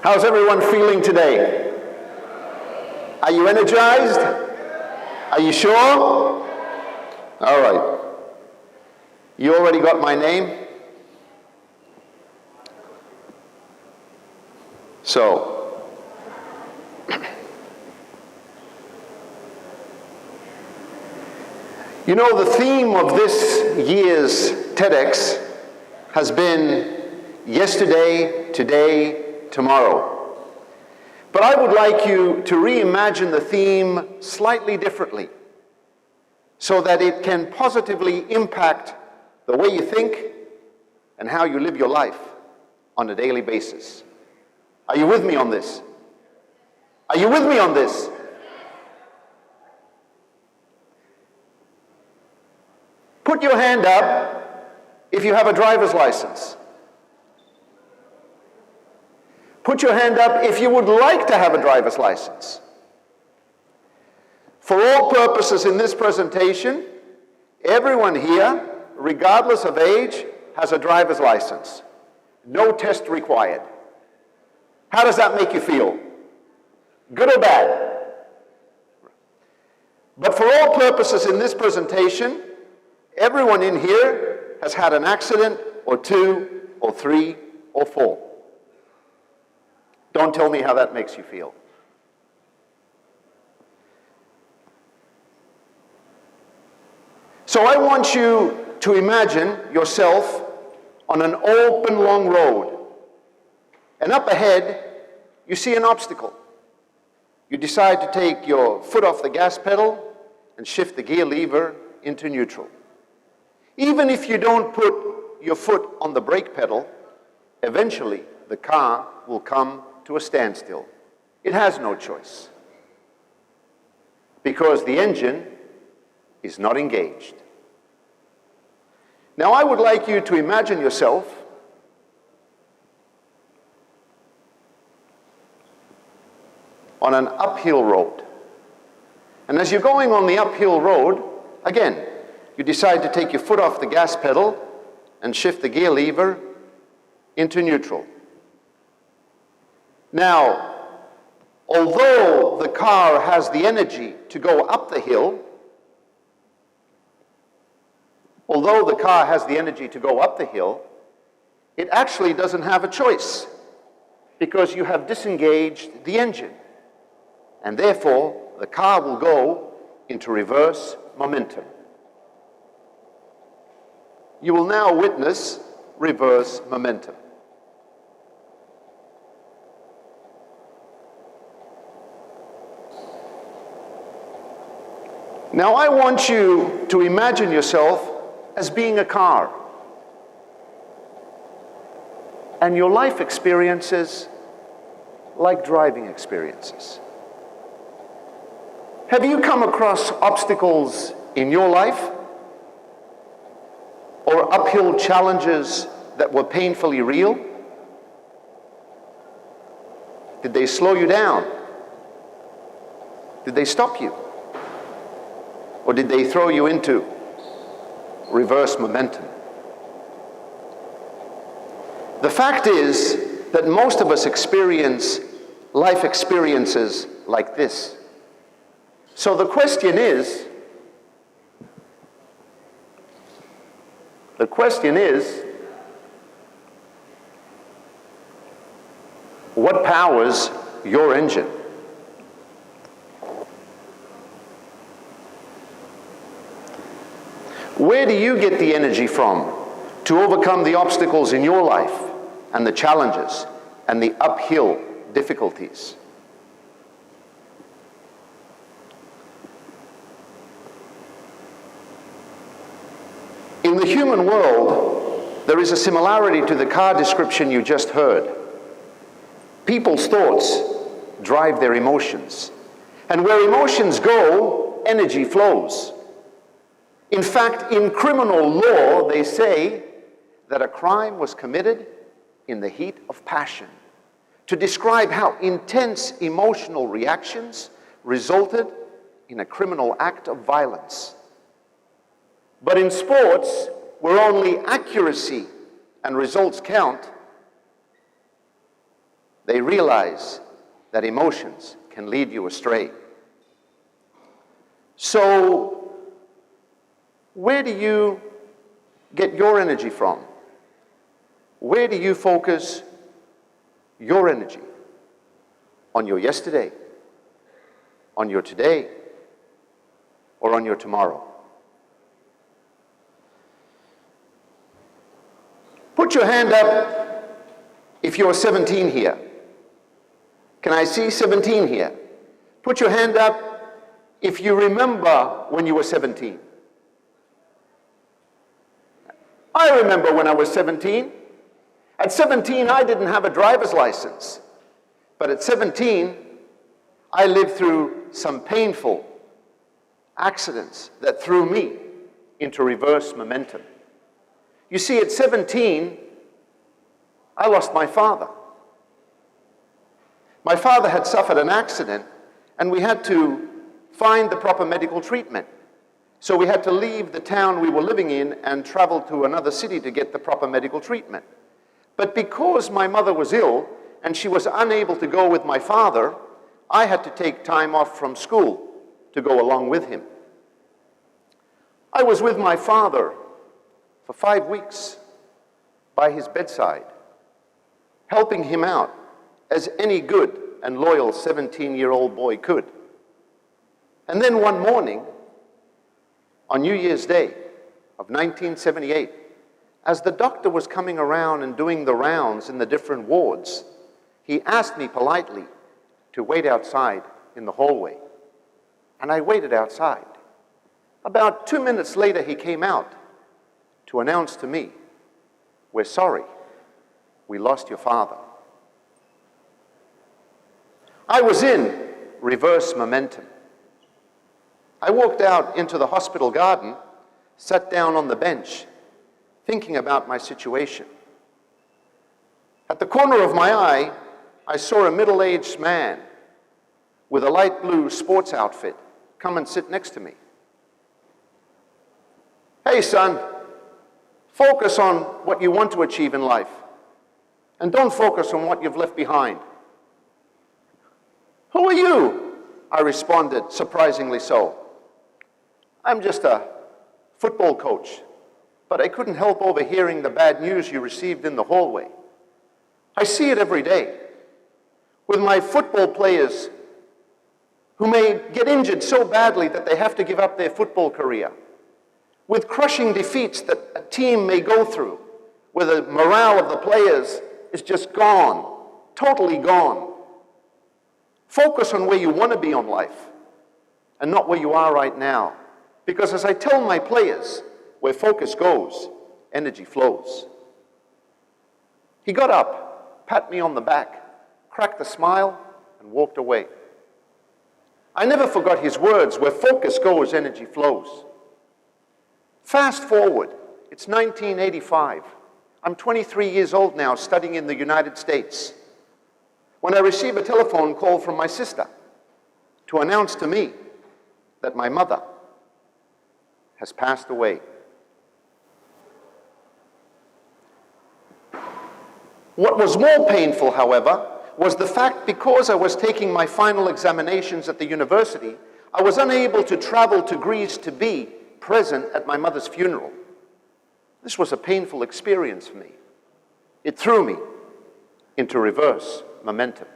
How's everyone feeling today? Are you energized? Are you sure? All right. You already got my name? So, you know, the theme of this year's TEDx has been yesterday, today, tomorrow. But I would like you to reimagine the theme slightly differently so that it can positively impact the way you think and how you live your life on a daily basis. Are you with me on this? Are you with me on this? Put your hand up if you have a driver's license. Put your hand up if you would like to have a driver's license. For all purposes in this presentation, everyone here, regardless of age, has a driver's license. No test required. How does that make you feel? Good or bad? But for all purposes in this presentation, everyone in here has had an accident, or 2, or 3, or 4. Don't tell me how that makes you feel. So I want you to imagine yourself on an open, long road. And up ahead, you see an obstacle. You decide to take your foot off the gas pedal and shift the gear lever into neutral. Even if you don't put your foot on the brake pedal, eventually the car will come to a standstill. It has no choice because the engine is not engaged. Now I would like you to imagine yourself on an uphill road. And as you're going on the uphill road, again, you decide to take your foot off the gas pedal and shift the gear lever into neutral. Now, although the car has the energy to go up the hill, it actually doesn't have a choice because you have disengaged the engine. And therefore, the car will go into reverse momentum. You will now witness reverse momentum. Now I want you to imagine yourself as being a car and your life experiences like driving experiences. Have you come across obstacles in your life or uphill challenges that were painfully real? Did they slow you down? Did they stop you? Or did they throw you into reverse momentum? The fact is that most of us experience life experiences like this. So the question is, what powers your engine? Where do you get the energy from to overcome the obstacles in your life and the challenges and the uphill difficulties? In the human world, there is a similarity to the car description you just heard. People's thoughts drive their emotions. And where emotions go, energy flows. In fact, in criminal law, they say that a crime was committed in the heat of passion, to describe how intense emotional reactions resulted in a criminal act of violence. But in sports, where only accuracy and results count, they realize that emotions can lead you astray. So, where do you get your energy from? Where do you focus your energy? On your yesterday, on your today, or on your tomorrow? Put your hand up if you're 17 here. Can I see 17 here? Put your hand up if you remember when you were 17. I remember when I was 17. At 17, I didn't have a driver's license. But at 17, I lived through some painful accidents that threw me into reverse momentum. You see, at 17, I lost my father. My father had suffered an accident, and we had to find the proper medical treatment. So we had to leave the town we were living in and travel to another city to get the proper medical treatment. But because my mother was ill and she was unable to go with my father, I had to take time off from school to go along with him. I was with my father for 5 weeks by his bedside, helping him out as any good and loyal 17-year-old boy could. And then one morning, on New Year's Day of 1978, as the doctor was coming around and doing the rounds in the different wards, he asked me politely to wait outside in the hallway. And I waited outside. About 2 minutes later, he came out to announce to me, "We're sorry, we lost your father." I was in reverse momentum. I walked out into the hospital garden, sat down on the bench, thinking about my situation. At the corner of my eye, I saw a middle-aged man with a light blue sports outfit come and sit next to me. "Hey, son, focus on what you want to achieve in life, and don't focus on what you've left behind." "Who are you?" I responded, surprisingly so. "I'm just a football coach, but I couldn't help overhearing the bad news you received in the hallway. I see it every day with my football players who may get injured so badly that they have to give up their football career, with crushing defeats that a team may go through, where the morale of the players is just gone, totally gone. Focus on where you want to be in life and not where you are right now. Because as I tell my players, where focus goes, energy flows." He got up, pat me on the back, cracked a smile, and walked away. I never forgot his words, "Where focus goes, energy flows." Fast forward, it's 1985. I'm 23 years old now, studying in the United States, when I receive a telephone call from my sister to announce to me that my mother has passed away. What was more painful, however, was the fact because I was taking my final examinations at the university, I was unable to travel to Greece to be present at my mother's funeral. This was a painful experience for me. It threw me into reverse momentum.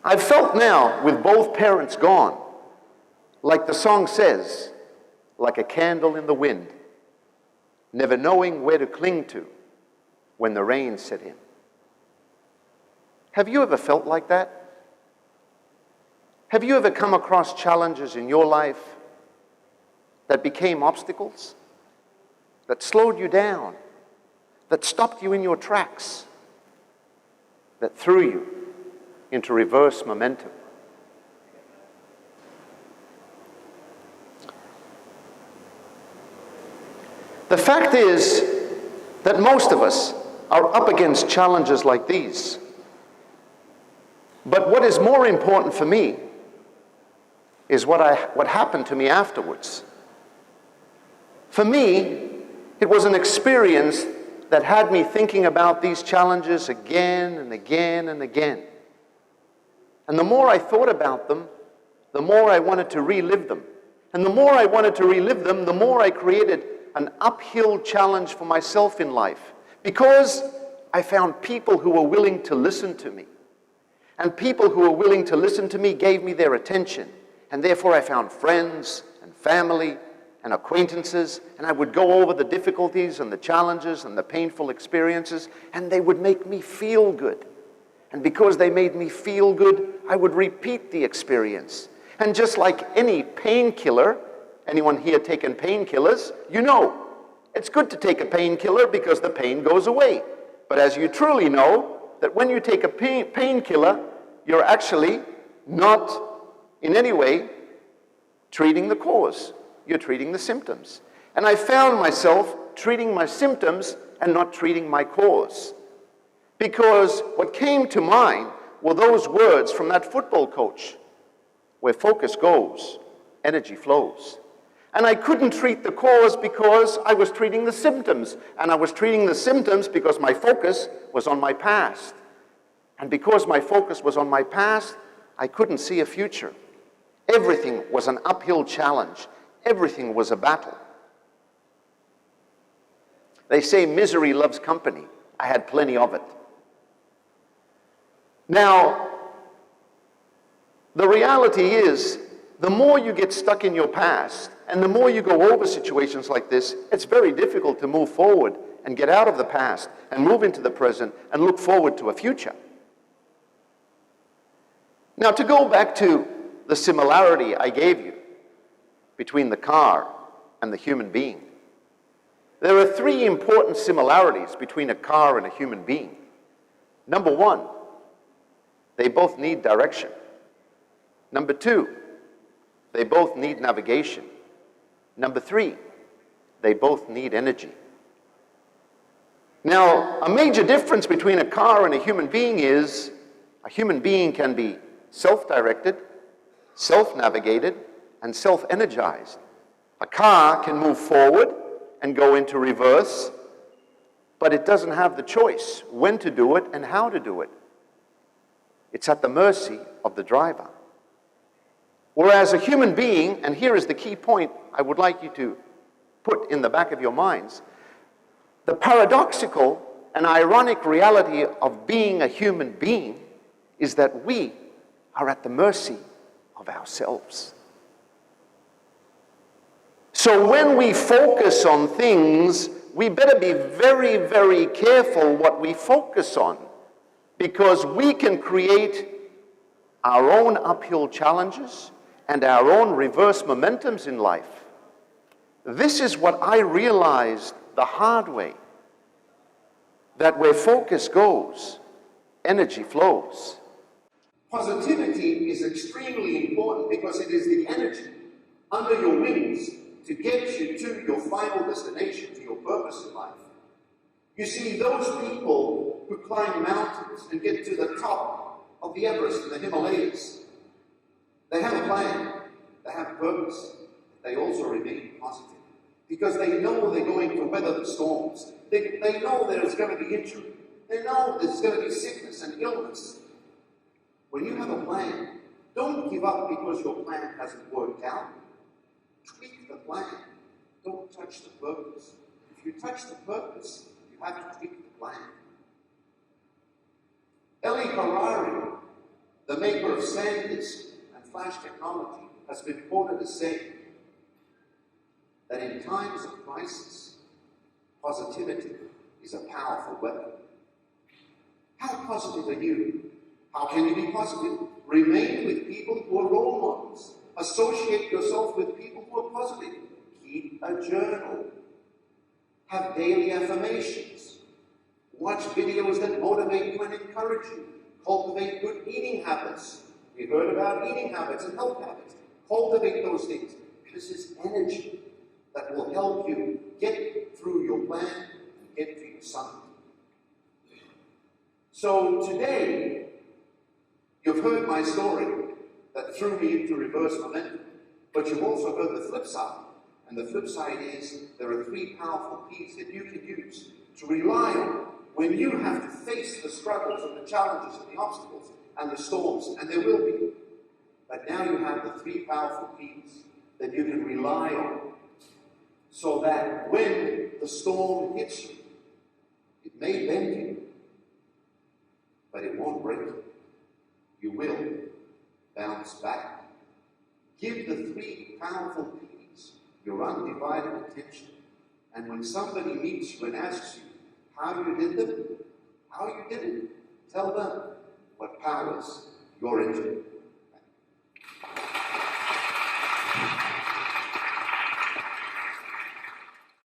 I've felt now, with both parents gone, like the song says, like a candle in the wind, never knowing where to cling to when the rain set in. Have you ever felt like that? Have you ever come across challenges in your life that became obstacles, that slowed you down, that stopped you in your tracks, that threw you into reverse momentum? The fact is that most of us are up against challenges like these. But what is more important for me is what happened to me afterwards. For me, it was an experience that had me thinking about these challenges again and again and again. And the more I thought about them, the more I wanted to relive them. And the more I wanted to relive them, the more I created an uphill challenge for myself in life, because I found people who were willing to listen to me. And people who were willing to listen to me gave me their attention. And therefore I found friends and family and acquaintances, and I would go over the difficulties and the challenges and the painful experiences, and they would make me feel good. And because they made me feel good, I would repeat the experience. And just like any painkiller, anyone here taken painkillers, you know, it's good to take a painkiller because the pain goes away. But as you truly know, that when you take a painkiller, you're actually not in any way treating the cause. You're treating the symptoms. And I found myself treating my symptoms and not treating my cause. Because what came to mind were those words from that football coach: where focus goes, energy flows. And I couldn't treat the cause because I was treating the symptoms. And I was treating the symptoms because my focus was on my past. And because my focus was on my past, I couldn't see a future. Everything was an uphill challenge. Everything was a battle. They say misery loves company. I had plenty of it. Now, the reality is, the more you get stuck in your past, and the more you go over situations like this, it's very difficult to move forward and get out of the past and move into the present and look forward to a future. Now, to go back to the similarity I gave you between the car and the human being, there are three important similarities between a car and a human being. Number one, they both need direction. Number two, they both need navigation. Number three, they both need energy. Now, a major difference between a car and a human being is a human being can be self-directed, self-navigated, and self-energized. A car can move forward and go into reverse, but it doesn't have the choice when to do it and how to do it. It's at the mercy of the driver. Whereas a human being, and here is the key point I would like you to put in the back of your minds, the paradoxical and ironic reality of being a human being is that we are at the mercy of ourselves. So when we focus on things, we better be very, very careful what we focus on, because we can create our own uphill challenges and our own reverse momentums in life. This is what I realized the hard way, that where focus goes, energy flows. Positivity is extremely important because it is the energy under your wings to get you to your final destination, to your purpose in life. You see, those people who climb mountains and get to the top of the Everest and the Himalayas, they have a plan, they have a purpose, they also remain positive because they know they're going to weather the storms. They know there's going to be injury. They know there's going to be sickness and illness. When you have a plan, don't give up because your plan hasn't worked out. Tweak the plan. Don't touch the purpose. If you touch the purpose, you have to tweak the plan. Eli Harari, the maker of SanDisk and flash technology, has been quoted as saying that in times of crisis, positivity is a powerful weapon. How positive are you? How can you be positive? Remain with people who are role models. Associate yourself with people who are positive. Keep a journal. Have daily affirmations. Watch videos that motivate you and encourage you. Cultivate good eating habits. We heard about eating habits and health habits. Cultivate those things. This is energy that will help you get through your plan and get to your summit. So today, you've heard my story that threw me into reverse momentum, but you've also heard the flip side. And the flip side is there are three powerful keys that you can use to rely on when you have to face the struggles and the challenges and the obstacles and the storms, and there will be. But now you have the three powerful P's that you can rely on, so that when the storm hits you, it may bend you, but it won't break you. You will bounce back. Give the three powerful P's your undivided attention. And when somebody meets you and asks you how you did them, how you did it, tell them what powers your engine.